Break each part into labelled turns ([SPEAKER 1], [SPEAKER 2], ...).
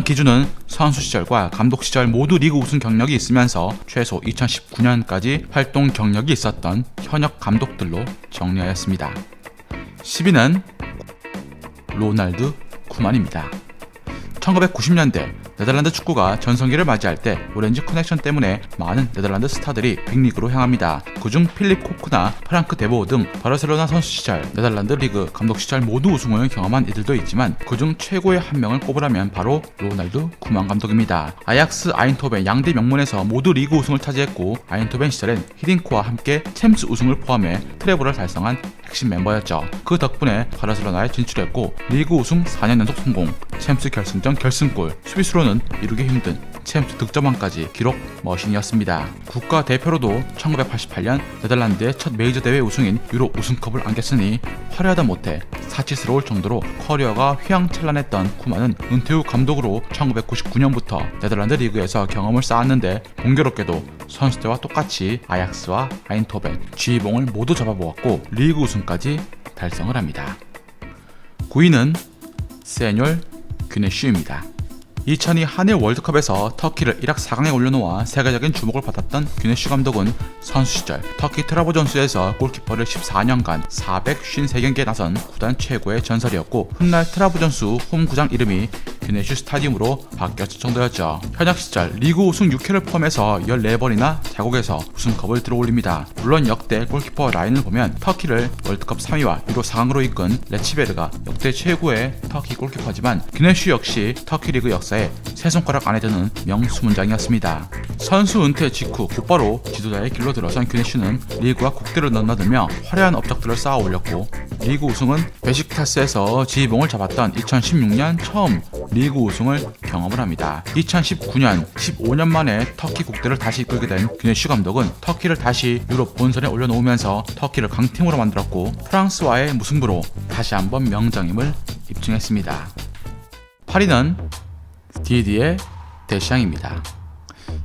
[SPEAKER 1] 기준은 선수 시절과 감독 시절 모두 리그 우승 경력이 있으면서 최소 2019년까지 활동 경력이 있었던 현역 감독들로 정리하였습니다. 10위는 로날드 쿠만입니다. 1990년대 네덜란드 축구가 전성기를 맞이할 때 오렌지 커넥션 때문에 많은 네덜란드 스타들이 빅리그로 향합니다. 그중 필립 코크나 프랑크 데보어 등 바르셀로나 선수 시절, 네덜란드 리그 감독 시절 모두 우승을 경험한 이들도 있지만 그중 최고의 한 명을 꼽으라면 바로 로날드 쿠만 감독입니다. 아약스, 아인토벤 양대 명문에서 모두 리그 우승을 차지했고 아인토벤 시절엔 히딩크와 함께 챔스 우승을 포함해 트래블을 달성한 핵심 멤버였죠. 그 덕분에 바르셀로나에 진출했고 리그 우승 4년 연속 성공, 챔스 결승전 결승골, 수비수로는 이루기 힘든 챔스 득점왕까지 기록 머신이었습니다. 국가대표로도 1988년 네덜란드의 첫 메이저 대회 우승인 유로 우승컵을 안겼으니 화려하다 못해 사치스러울 정도로 커리어가 휘황찬란했던 쿠만은 은퇴 후 감독으로 1999년부터 네덜란드 리그에서 경험을 쌓았는데 공교롭게도 선수 때와 똑같이 아약스와 아인토벤, G봉을 모두 잡아보았고 리그 우승까지 달성을 합니다. 9위는 세뉴얼 귀네슈입니다. 2002 한일 월드컵에서 터키를 1학 4강에 올려놓아 세계적인 주목을 받았던 귀네슈 감독은 선수 시절 터키 트라부존스에서 골키퍼를 14년간 453경기에 나선 구단 최고의 전설이었고 훗날 트라부존스 홈구장 이름이 귀네슈 스타디움으로 바뀌었을 정도였죠. 현역 시절 리그 우승 6회를 포함해서 14번이나 자국에서 우승컵을 들어올립니다. 물론 역대 골키퍼 라인을 보면 터키를 월드컵 3위와 유로 4강으로 이끈 레치베르가 역대 최고의 터키 골키퍼지만 귀네슈 역시 터키 리그 역사에 세 손가락 안에 드는 명수문장이었습니다. 선수 은퇴 직후 곧바로 지도자의 길로 들어선 귀네슈는 리그와 국대를 넘나들며 화려한 업적들을 쌓아 올렸고 리그 우승은 베식타스에서 지휘봉을 잡았던 2016년 처음 리그 우승을 경험을 합니다. 2019년 15년 만에 터키 국대를 다시 이끌게 된 귀네슈 감독은 터키를 다시 유럽 본선에 올려놓으면서 터키를 강팀으로 만들었고 프랑스와의 무승부로 다시 한번 명장임을 입증했습니다. 8위는 디디에 데샹입니다.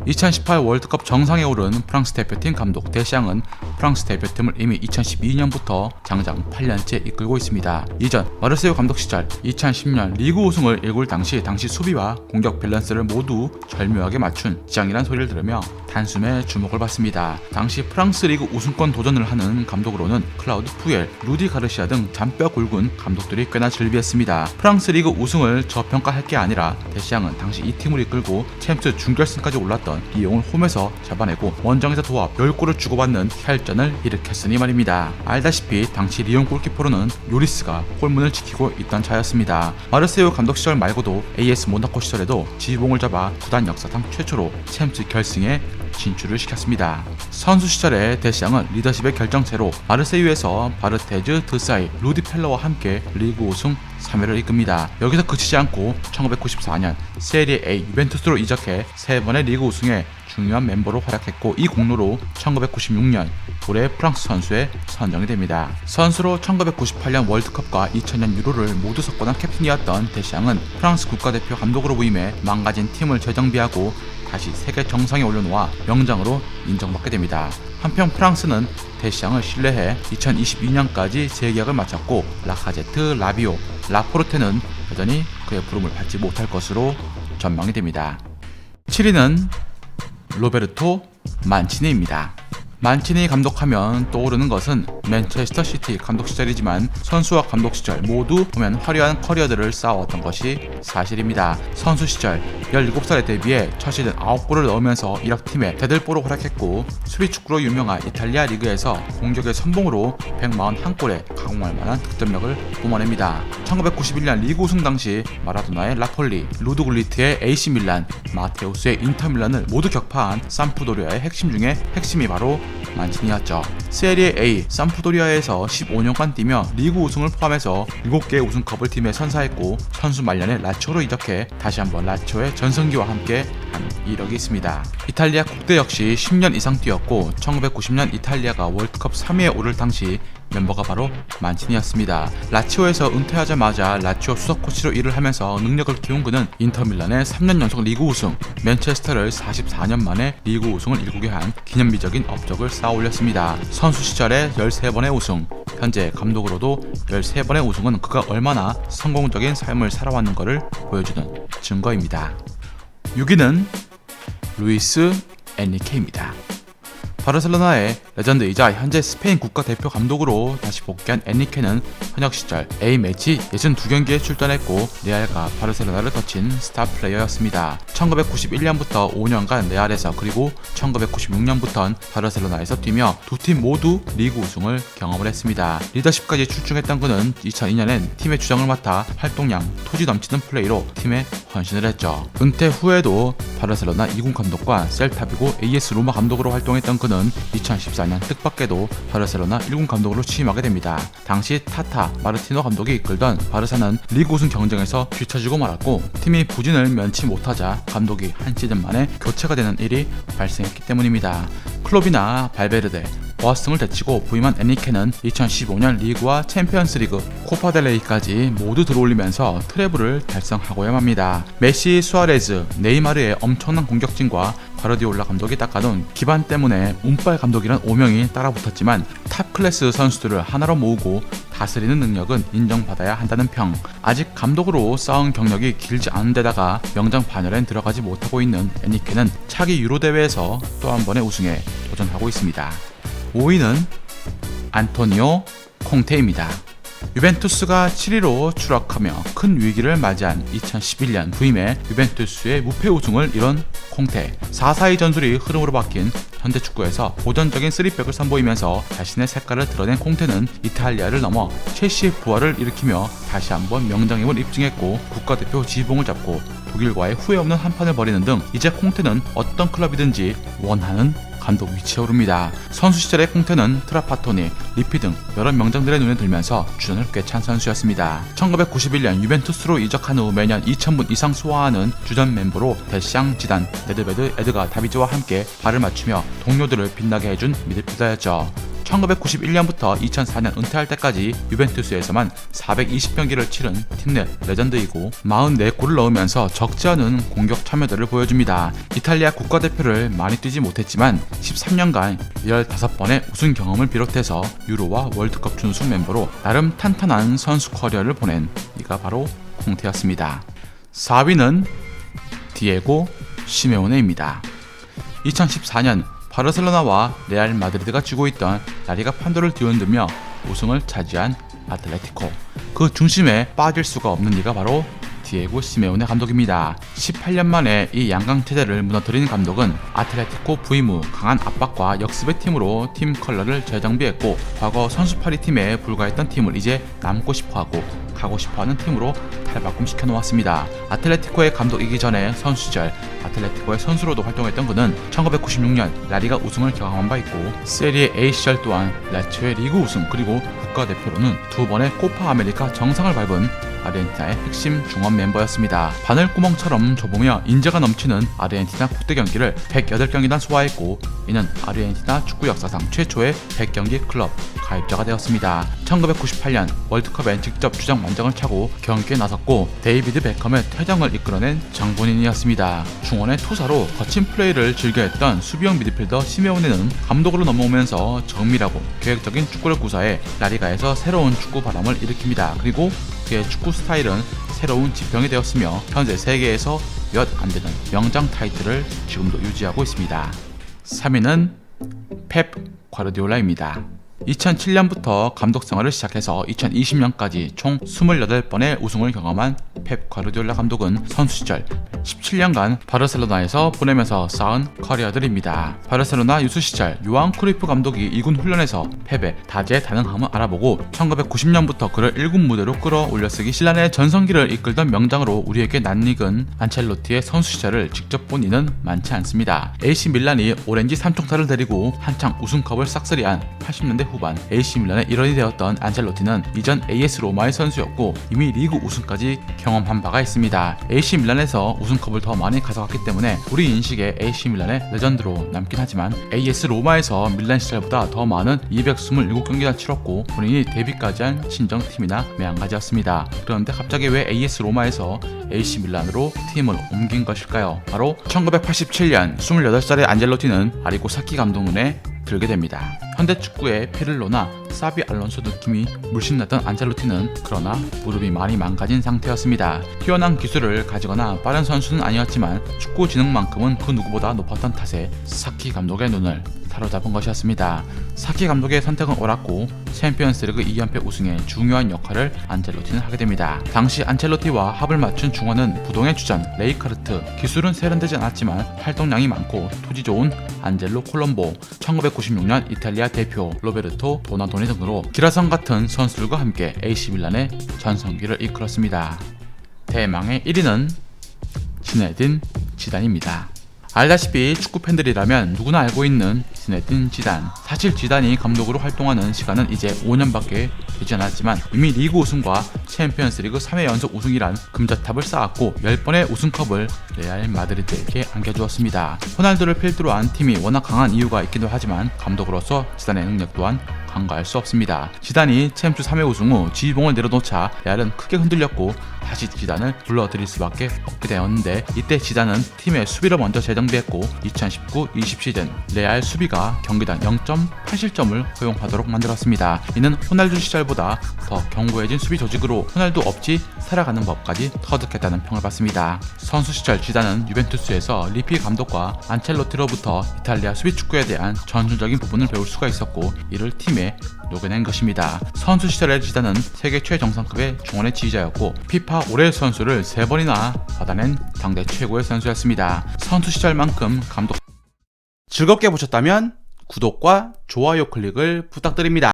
[SPEAKER 1] 2018 월드컵 정상에 오른 프랑스 대표팀 감독 데샹은 프랑스 대표팀을 이미 2012년부터 장장 8년째 이끌고 있습니다. 이전 마르세유 감독 시절 2010년 리그 우승을 이끌 당시 수비와 공격 밸런스를 모두 절묘하게 맞춘 지장이란 소리를 들으며 단숨에 주목을 받습니다. 당시 프랑스 리그 우승권 도전을 하는 감독으로는 클라우드 푸엘, 루디 가르시아 등 잔뼈 굵은 감독들이 꽤나 즐비했습니다. 프랑스 리그 우승을 저평가할 게 아니라 데샹은 당시 이 팀을 이끌고 챔스 준결승까지 올랐던 리옹을 홈에서 잡아내고 원정에서 도와 10골을 주고받는 혈전을 일으켰으니 말입니다. 알다시피 당시 리옹 골키퍼로는 요리스가 골문을 지키고 있던 자였습니다. 마르세유 감독 시절 말고도 AS 모나코 시절에도 지휘봉을 잡아 구단 역사상 최초로 챔스 결승에 진출을 시켰습니다. 선수 시절에 데샹은 리더십의 결정체로 마르세유에서 바르테즈, 드사이, 루디 펠러와 함께 리그 우승 3회를 이끕니다. 여기서 그치지 않고 1994년 세리에 A 유벤투스로 이적해 3번의 리그 우승에 중요한 멤버로 활약했고 이 공로로 1996년 올해 프랑스 선수에 선정이 됩니다. 선수로 1998년 월드컵과 2000년 유로를 모두 석권한 캡틴이었던 데샹은 프랑스 국가대표 감독으로 부임해 망가진 팀을 재정비하고 다시 세계 정상에 올려놓아 명장으로 인정받게 됩니다. 한편 프랑스는 데샹을 신뢰해 2022년까지 재계약을 마쳤고 라카제트, 라비오, 라포르테는 여전히 그의 부름을 받지 못할 것으로 전망이 됩니다. 7위는 로베르토 만치니입니다. 만치니 감독하면 떠오르는 것은 맨체스터 시티 감독 시절이지만 선수와 감독 시절 모두 보면 화려한 커리어들을 쌓아왔던 것이 사실입니다. 선수 시절 17살에 데뷔해 첫 시즌 9골을 넣으면서 이락팀의 대들보로 활약했고 수비축구로 유명한 이탈리아 리그에서 공격의 선봉으로 141골에 가공할 만한 득점력을 뿜어냅니다. 1991년 리그 우승 당시 마라도나의 나폴리, 루드굴리트의 AC 밀란, 마테우스의 인터밀란을 모두 격파한 삼프도리아의 핵심 중에 핵심이 바로 만치니였죠. 세리에 A 삼프도리아에서 15년간 뛰며 리그 우승을 포함해서 7개의 우승컵을 팀에 선사했고 선수 말년에 라치오로 이적해 다시 한번 라치오의 전성기와 함께 한 이력이 있습니다. 이탈리아 국대 역시 10년 이상 뛰었고 1990년 이탈리아가 월드컵 3위에 오를 당시 멤버가 바로 만치니였습니다. 라치오에서 은퇴하자마자 라치오 수석 코치로 일을 하면서 능력을 키운 그는 인터밀란의 3년 연속 리그 우승, 맨체스터를 44년 만에 리그 우승을 일구게 한 기념비적인 업적을 쌓아 올렸습니다. 선수 시절에 13번의 우승, 현재 감독으로도 13번의 우승은 그가 얼마나 성공적인 삶을 살아왔는가를 보여주는 증거입니다. 6위는 루이스 엔리케입니다. 바르셀로나의 레전드이자 현재 스페인 국가대표 감독으로 다시 복귀한 엔리케는 현역 시절 A매치 62경기에 출전했고 레알과 바르셀로나를 거친 스타 플레이어였습니다. 1991년부터 5년간 레알에서 그리고 1996년부터는 바르셀로나에서 뛰며 두 팀 모두 리그 우승을 경험을 했습니다. 리더십까지 출중했던 그는 2002년엔 팀의 주장을 맡아 활동량, 토지 넘치는 플레이로 팀에 헌신을 했죠. 은퇴 후에도 바르셀로나 2군 감독과 셀타비고 AS 로마 감독으로 활동했던 그는 2014년 뜻밖에도 바르셀로나 1군 감독으로 취임하게 됩니다. 당시 타타 마르티노 감독이 이끌던 바르사는 리그 우승 경쟁에서 뒤처지고 말았고 팀이 부진을 면치 못하자 감독이 한 시즌 만에 교체가 되는 일이 발생했기 때문입니다. 클롭이나 발베르데, 보아스등을 제치고 부임한 엔리케는 2015년 리그와 챔피언스리그, 코파델레이까지 모두 들어올리면서 트래블을 달성하고야 합니다. 메시, 수아레즈, 네이마르의 엄청난 공격진과 과르디올라 감독이 닦아놓은 기반 때문에 운빨 감독이란 오명이 따라붙었지만 탑 클래스 선수들을 하나로 모으고 다스리는 능력은 인정받아야 한다는 평. 아직 감독으로 쌓은 경력이 길지 않은 데다가 명장 반열엔 들어가지 못하고 있는 엔리케는 차기 유로 대회에서 또 한 번의 우승에 도전하고 있습니다. 5위는 안토니오 콩테입니다. 유벤투스가 7위로 추락하며 큰 위기를 맞이한 2011년 부임해 유벤투스의 무패 우승을 이룬 콩테. 4-4-2 전술이 흐름으로 바뀐 현대 축구에서 고전적인 3백을 선보이면서 자신의 색깔을 드러낸 콩테는 이탈리아를 넘어 첼시의 부활을 일으키며 다시 한번 명장임을 입증했고 국가대표 지붕을 잡고 독일과의 후회 없는 한판을 벌이는 등 이제 콩테는 어떤 클럽이든지 원하는 감독 위치에 오릅니다. 선수 시절의 콩테는 트라파토니, 리피 등 여러 명장들의 눈에 들면서 주전을 꿰찬 선수였습니다. 1991년 유벤투스로 이적한 후 매년 2,000분 이상 소화하는 주전 멤버로 데샹, 지단, 네드베드, 에드가 다비즈와 함께 발을 맞추며 동료들을 빛나게 해준 미드필더였죠. 1991년부터 2004년 은퇴할 때까지 유벤투스에서만 420경기를 치른 팀 내 레전드이고 44골을 넣으면서 적지 않은 공격 참여도를 보여줍니다. 이탈리아 국가대표를 많이 뛰지 못했지만 13년간 15번의 우승 경험을 비롯해서 유로와 월드컵 준우승 멤버로 나름 탄탄한 선수 커리어를 보낸 이가 바로 콩테였습니다. 4위는 디에고 시메오네입니다. 2014년 바르셀로나와 레알 마드리드가 쥐고 있던 라리가 판도를 뒤흔들며 우승을 차지한 아틀레티코. 그 중심에 빠질 수가 없는 이가 바로 디에고 시메오네 감독입니다. 18년 만에 이 양강체제를 무너뜨린 감독은 아틀레티코 부임 후 강한 압박과 역습의 팀으로 팀 컬러를 재정비했고 과거 선수파리 팀에 불과했던 팀을 이제 남고 싶어하고 가고 싶어하는 팀으로 탈바꿈시켜 놓았습니다. 아틀레티코의 감독이기 전에 선수 시절 아틀레티코의 선수로도 활동했던 그는 1996년 라리가 우승을 경험한 바 있고 세리에 A 시절 또한 라치오의 리그 우승 그리고 국가대표로는 2번의 코파 아메리카 정상을 밟은 아르헨티나의 핵심 중원 멤버였습니다. 바늘구멍처럼 좁으며 인재가 넘치는 아르헨티나 국대 경기를 108경기나 소화했고 이는 아르헨티나 축구 역사상 최초의 100경기 클럽 가입자가 되었습니다. 1998년 월드컵엔 직접 주장 완장을 차고 경기에 나섰고 데이비드 베컴의 퇴장을 이끌어낸 장본인이었습니다. 중원의 투사로 거친 플레이를 즐겨했던 수비형 미드필더 시메오네는 감독으로 넘어오면서 정밀하고 계획적인 축구를 구사해 라리가에서 새로운 축구 바람을 일으킵니다. 그리고 그의 축구 스타일은 새로운 지평이 되었으며 현재 세계에서 몇 안되는 명장 타이틀을 지금도 유지하고 있습니다. 3위는 펩 과르디올라입니다. 2007년부터 감독 생활을 시작해서 2020년까지 총 28번의 우승을 경험한 펩 과르디올라 감독은 선수 시절 17년간 바르셀로나에서 보내면서 쌓은 커리어들입니다. 바르셀로나 유스 시절 요한 크루이프 감독이 2군 훈련에서 펩의 다재다능함을 알아보고 1990년부터 그를 1군 무대로 끌어올려 쓰기 신란의 전성기를 이끌던 명장으로 우리에게 낯익은 안첼로티의 선수 시절을 직접 본 이는 많지 않습니다. AC 밀란이 오렌지 삼총사를 데리고 한창 우승컵을 싹쓸이한 80년대 후반 AC 밀란의 일원이 되었던 안첼로티는 이전 AS 로마의 선수였고 이미 리그 우승까지 경험한 바가 있습니다. AC 밀란에서 우승컵을 더 많이 가져갔기 때문에 우리 인식에 AC 밀란의 레전드로 남긴 하지만 AS 로마에서 밀란 시절보다 더 많은 227경기나 치렀고 본인이 데뷔까지 한 친정팀이나 매한가지였습니다. 그런데 갑자기 왜 AS 로마에서 AC 밀란으로 팀을 옮긴 것일까요? 바로 1987년 28살의 안첼로티는 아리고 사키 감독 눈에 들게 됩니다. 현대 축구의 피를로나 사비 알론소 느낌이 물씬 나던 안첼로티는 그러나 무릎이 많이 망가진 상태였습니다. 뛰어난 기술을 가지거나 빠른 선수는 아니었지만 축구 지능만큼은 그 누구보다 높았던 탓에 사키 감독의 눈을 사로잡은 것이었습니다. 사키 감독의 선택은 옳았고 챔피언스리그 2연패 우승에 중요한 역할을 안첼로티는 하게 됩니다. 당시 안첼로티와 합을 맞춘 중원은 부동의 주전 레이카르트, 기술은 세련되지 않았지만 활동량이 많고 투지 좋은 안젤로 콜롬보, 1996년 이탈리아 대표 로베르토 도나도니 등으로 기라성 같은 선수들과 함께 AC 밀란의 전성기를 이끌었습니다. 대망의 1위는 지네딘 지단입니다. 알다시피 축구 팬들이라면 누구나 알고 있는 지네딘 지단. 사실 지단이 감독으로 활동하는 시간은 이제 5년밖에 되지 않았지만 이미 리그 우승과 챔피언스리그 3회 연속 우승이란 금자탑을 쌓았고 10번의 우승컵을 레알 마드리드에게 안겨주었습니다. 호날두를 필두로 한 팀이 워낙 강한 이유가 있기도 하지만 감독으로서 지단의 능력 또한 간과할 수 없습니다. 지단이 챔스 3회 우승 후 지휘봉을 내려놓자 레알은 크게 흔들렸고 다시 지단을 불러들일 수밖에 없게 되었는데 이때 지단은 팀의 수비를 먼저 재정비했고 2019-20 시즌 레알 수비가 경기당 0.8실점을 허용하도록 만들었습니다. 이는 호날두 시절보다 더 견고해진 수비 조직으로 호날두 없이 살아가는 법까지 터득했다는 평을 받습니다. 선수 시절 지단은 유벤투스에서 리피 감독과 안첼로티로부터 이탈리아 수비 축구에 대한 전술적인 부분을 배울 수가 있었고 이를 팀에 녹여낸 것입니다. 선수 시절의 지단은 세계 최정상급의 중원의 지휘자였고 피파 올해의 선수를 3번이나 받아낸 당대 최고의 선수였습니다. 선수 시절만큼 감독 즐겁게 보셨다면 구독과 좋아요 클릭을 부탁드립니다.